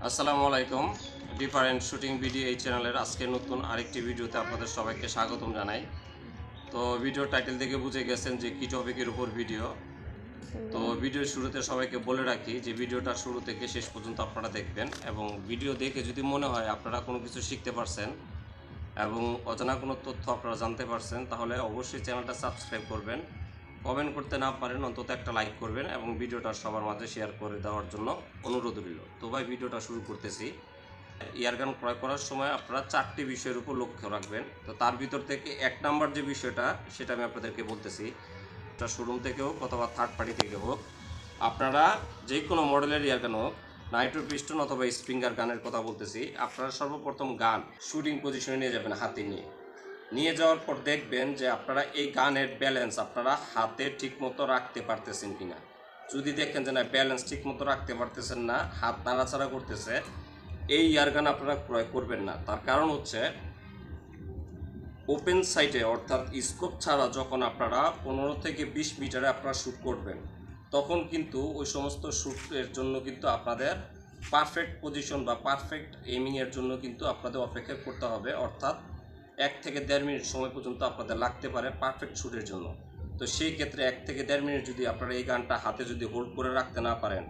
আসসালামু আলাইকুম। Different shooting video এই চ্যানেলের আজকে নতুন আরেকটি ভিডিওতে আপনাদের সবাইকে স্বাগতম জানাই। তো ভিডিওর টাইটেল দেখে বুঝে গেছেন যে কী টপিকের উপর ভিডিও। তো ভিডিওর শুরুতে সবাইকে বলে রাখি যে ভিডিওটা শুরু থেকে শেষ পর্যন্ত আপনারা দেখবেন এবং ভিডিও দেখে যদি মনে হয় আপনারা কোনো কিছু শিখতে পারছেন এবং অজানা কোনো তথ্য আপনারা জানতে পারছেন, তাহলে অবশ্যই চ্যানেলটা সাবস্ক্রাইব করবেন। কমেন্ট করতে না পারেন অন্তত একটা লাইক করবেন এবং ভিডিওটা সবার মাঝে শেয়ার করে দেওয়ার জন্য অনুরোধ রইল। তো ভাই, ভিডিওটা শুরু করতেছি। ইয়ারগান ক্রয় করার সময় আপনারা 4টি বিষয়ের উপর লক্ষ্য রাখবেন। তো তার ভিতর থেকে 1 নাম্বার যে বিষয়টা, সেটা আমি আপনাদেরকে বলতেছি। এটা শোরুম থেকে হোক অথবা থার্ড পার্টি থেকে হোক, আপনারা যে কোনো মডেলের ইয়ারগান হোক, নাইট্রো পিস্টন অথবা স্প্রিঙ্গার গানের কথা বলতেছি, আপনারা সর্বপ্রথম গান শুটিং পজিশনে নিয়ে যাবেন হাতে নিয়ে যাওয়ার পর দেখবেন যে আপনারা এই গানের ব্যালেন্স আপনারা হাতে ঠিকমতো রাখতে পারতেছেন কিনা। যদি দেখেন যে না, ব্যালেন্স ঠিকমতো রাখতে পারতেছেন না, হাত নাড়াচাড়া করতেছে, এই ইয়ারগান আপনারা ক্রয় করবেন না। তার কারণ হচ্ছে, ওপেন সাইটে অর্থাৎ স্কোপ ছাড়া যখন আপনারা 15 থেকে 20 মিটারে আপনারা শ্যুট করবেন, তখন কিন্তু ওই সমস্ত শ্যুটের জন্য কিন্তু আপনাদের পারফেক্ট পজিশন বা পারফেক্ট এইমিংয়ের জন্য কিন্তু আপনাদের অপেক্ষা করতে হবে। অর্থাৎ 1 থেকে 1.5 মিনিট সময় পর্যন্ত আপনাদের লাগতে পারে পারফেক্ট শ্যুটের জন্য। তো সেই ক্ষেত্রে 1 থেকে 1.5 মিনিট যদি আপনারা এই গানটা হাতে যদি হোল্ড করে রাখতে না পারেন,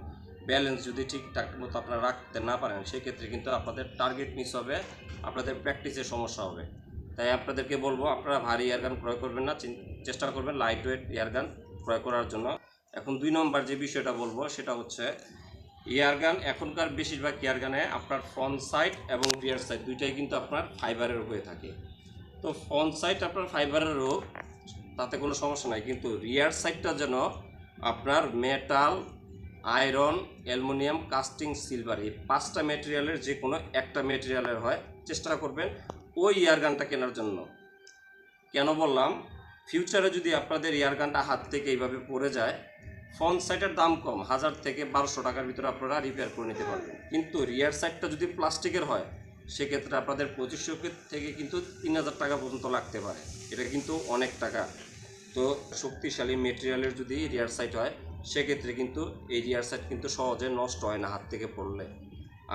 ব্যালেন্স যদি ঠিকঠাক মতো আপনারা রাখতে না পারেন, সেক্ষেত্রে কিন্তু আপনাদের টার্গেট মিস হবে, আপনাদের প্র্যাকটিসের সমস্যা হবে। তাই আপনাদেরকে বলবো, আপনারা ভারী এয়ারগান ক্রয় করবেন না, চেষ্টা করবেন লাইট ওয়েট এয়ারগান ক্রয় করার জন্য। এখন 2 নম্বর যে বিষয়টা বলবো সেটা হচ্ছে, এয়ারগান এখনকার বেশিরভাগ এয়ারগানে আপনার ফ্রন্ট সাইড এবং রিয়ার সাইড দুইটাই কিন্তু আপনার ফাইবারের হয়ে থাকে। তো ফ্রন্ট সাইড আপনার ফাইবারের হোক, তাতে কোনো সমস্যা নাই, কিন্তু রিয়ার সাইডটা যেন আপনার metal, iron, aluminium, casting, silver, এই 5টা ম্যাটেরিয়ালের যে কোনো একটা ম্যাটেরিয়ালের হয়। চেষ্টা করবেন ওই এয়ারগানটা কেনার জন্য। কেন বললাম, ফিউচারে যদি আপনাদের এয়ারগানটা হাত থেকে এইভাবে পড়ে যায়, ফ্রন্ট সাইডের দাম কম, 1000 থেকে 1200 টাকার ভিতরে আপনারা রিপেয়ার করে নিতে পারবেন। কিন্তু রিয়ার সাইডটা যদি প্লাস্টিকের হয়, সেক্ষেত্রে আপনাদের 2500 থেকে কিন্তু 3000 টাকা পর্যন্ত লাগতে পারে। এটা কিন্তু অনেক টাকা। তো শক্তিশালী মেটেরিয়ালের যদি রিয়ার সাইড হয়, সেক্ষেত্রে কিন্তু এই রিয়ার সাইড কিন্তু সহজে নষ্ট হয় না হাত থেকে পড়লে।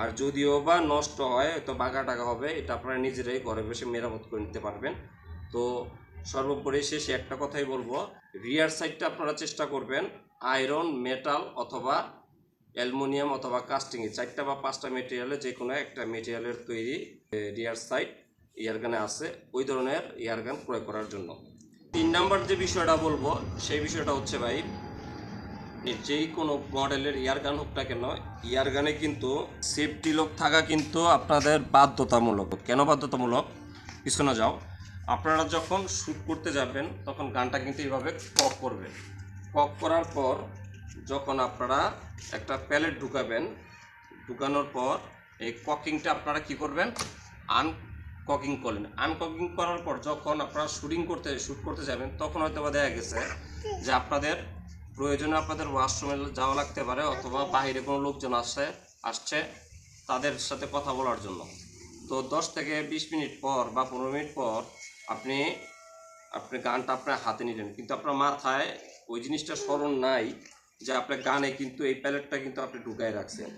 আর যদিও বা নষ্ট হয়, তো বাঘা টাকা হবে, এটা আপনারা নিজেরাই ঘরে বসে মেরামত করে নিতে পারবেন। তো সর্বোপরি শেষে একটা কথাই বলবো, রিয়ার সাইডটা আপনারা চেষ্টা করবেন আয়রন, মেটাল অথবা অ্যালুমিনিয়াম অথবা কাস্টিং, 4টা বা 5টা মেটেরিয়ালে যে কোনো একটা মেটেরিয়ালের তৈরি রিয়ার সাইড এয়ারগানে আছে, ওই ধরনের এয়ারগান ক্রয় করার জন্য। 3 নাম্বার যে বিষয়টা বলবো, সেই বিষয়টা হচ্ছে ভাই, যেই কোনো মডেলের ইয়ারগান হোক না কেন, ইয়ারগানে কিন্তু সেফটি লক থাকা কিন্তু আপনাদের বাধ্যতামূলক। কেন বাধ্যতামূলক? পিছনে যাও। আপনারা যখন শ্যুট করতে যাবেন, তখন গানটা কিন্তু এইভাবে কক করবে। কক করার পর যখন আপনারা একটা প্যালেট ঢুকাবেন, ঢুকানোর পর এই ককিংটা আপনারা কি করবেন, আনককিং করলেন। আনককিং করার পর যখন আপনারা শ্যুট করতে যাবেন, তখন হয়তো দেখা গেছে যে আপনাদের প্রয়োজনে আপনাদের ওয়াশরুমে যাওয়া লাগতে পারে, অথবা বাইরে কোনো লোকজন আসছে তাদের সাথে কথা বলার জন্য। তো 10 থেকে 20 মিনিট পর বা 15 মিনিট পর আপনি গানটা আপনার হাতে নিলেন, কিন্তু আপনার মাথায় ওই জিনিসটা স্মরণ নাই যে আপনার গানে কিন্তু এই প্যালেটটা কিন্তু আপনি ঢুকায় রাখছেন।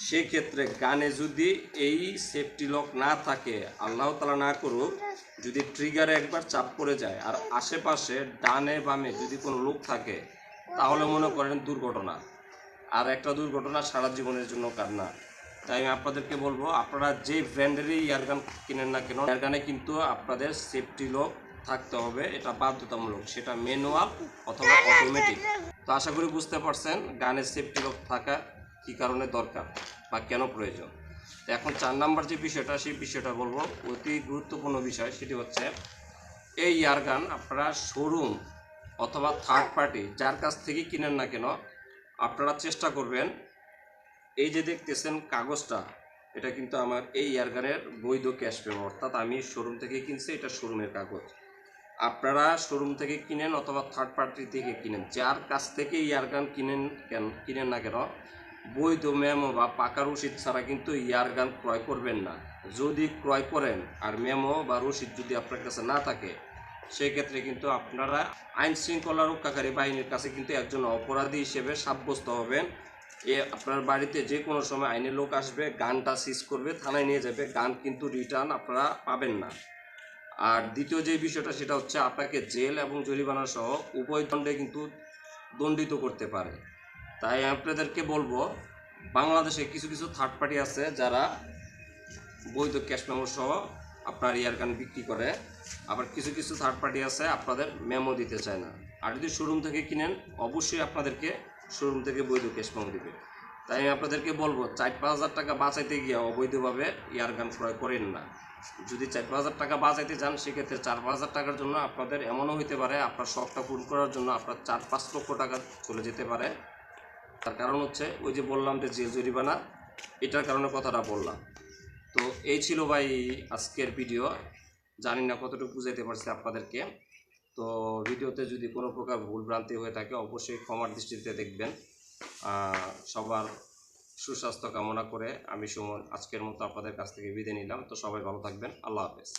সেক্ষেত্রে গানে যদি এই সেফটি লক না থাকে, আল্লাহ তাআলা না করুক, যদি ট্রিগারে একবার চাপ পড়ে যায় আর আশেপাশে ডানে বামে যদি কোনো লোক থাকে, তাহলে মনে করেন দুর্ঘটনা। আর একটা দুর্ঘটনা সারা জীবনের জন্য কান্না। তাই আমি আপনাদেরকে বলবো, আপনারা যে ব্র্যান্ডেরই এয়ারগান কিনেন না কেন, এয়ারগানে কিন্তু আপনাদের সেফটি লক থাকতে হবে, এটা বাধ্যতামূলক, সেটা ম্যানুয়াল অথবা অটোমেটিক। তো আশা করি বুঝতে পারছেন গানের সেফটি লক থাকা কী কারণে দরকার বা কেন প্রয়োজন। তো এখন 4 নাম্বার যে বিষয়টা, সেই বিষয়টা বলবো, অতি গুরুত্বপূর্ণ বিষয়। সেটি হচ্ছে, এই এয়ারগান আপনারা শোরুম অথবা থার্ড পার্টি যার কাছ থেকে কিনেন না কেন, আপনারা চেষ্টা করবেন, এই যে দেখতেছেন কাগজটা, এটা কিন্তু আমার এই এয়ারগানের বৈধ ক্যাশ পেমেন্ট, অর্থাৎ আমি শোরুম থেকে কিনছি, এটা শোরুমের কাগজ। আপনারা শোরুম থেকে কিনেন অথবা থার্ড পার্টি থেকে কিনেন, যার কাছ থেকে এয়ারগান কিনেন না কেন, বৈধ মেমো বা পাকা রসিদ ছাড়া কিন্তু এয়ারগান ক্রয় করবেন না। যদি ক্রয় করেন আর মেমো বা রসিদ যদি আপনার কাছে না থাকে, সেক্ষেত্রে কিন্তু আপনারা আইন শৃঙ্খলা রক্ষাকারী বাহিনীর কাছে কিন্তু একজন অপরাধী হিসেবে সাব্যস্ত হবেন আপনার বাড়িতে যে কোনো সময় আইনের লোক আসবে, গানটা সিজ করবে, থানায় নিয়ে যাবে, গান কিন্তু রিটার্ন আপনারা পাবেন না। আর দ্বিতীয় যে বিষয়টা সেটা হচ্ছে আপনাকে জেল এবং জরিমানা সহ উভয় দণ্ডে কিন্তু দণ্ডিত করতে পারে। তাই আপনাদেরকে বলবো, বাংলাদেশে কিছু কিছু থার্ড পার্টি আছে যারা বৈধ ক্যাশ মেমো সহ আপনার ইয়ারগান বিক্রি করে, আবার কিছু কিছু থার্ড পার্টি আছে আপনাদের মেমো দিতে চায় না। আর যদি শোরুম থেকে কিনেন অবশ্যই আপনাদেরকে শোরুম থেকে বৈধ ক্যাশ মেমো দিবে। তাই আমি আপনাদেরকে বলবো 4-5 হাজার টাকা বাঁচাইতে গিয়ে অবৈধভাবে ইয়ারগান ক্রয় করেন না। যদি 4-5 হাজার টাকা বাঁচাইতে চান সেক্ষেত্রে 4-5 হাজার টাকার জন্য আপনাদের এমনও হতে পারে আপনার শখটা পূরণ করার জন্য আপনার 4-5 লক্ষ টাকা চলে যেতে পারে। তার কারণ হচ্ছে ওই যে বললাম যে জেল জরিমানা, এটার কারণে কথাটা বললাম। তো এই ছিল ভাই আজকের ভিডিও। জানি না কতটুকু বুঝাইতে পারছি আপনাদেরকে। তো ভিডিওতে যদি কোনো প্রকার ভুল ভ্রান্তি হয়ে থাকে অবশ্যই ক্ষমার দৃষ্টিতে দেখবেন। সবার সুস্বাস্থ্য কামনা করে আমি সুমন আজকের মতো আপনাদের কাছ থেকে বিদায় নিলাম। তো সবাই ভালো থাকবেন। আল্লাহ হাফেজ।